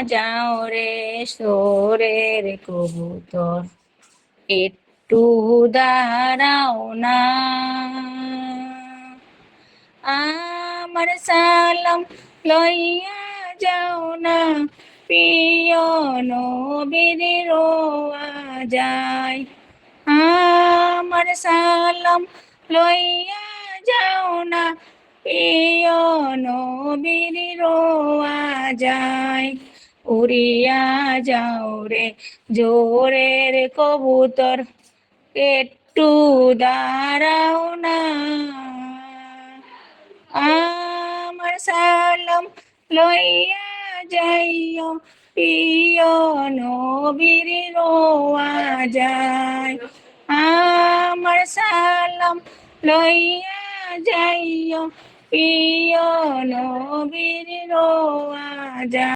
যাও রে সোরের কবুতর, একটু দাঁড়াও না। আমার সালাম লইয়া যাও না, প্রিয় নবীর রোয়া যায়। আমার সালাম লইয়া যাও না, প্রিয় নবীর রোয়া যায়। উড়িয়া যাও রে জোরের কবুতর, একটু দাঁড়াও না। আমার সালাম লইয়া যাইও, প্রিয় নবীর রোয়া যায়। আমার সালাম লইয়া যাইও, প্রিয় নবীর রোয়া যায়।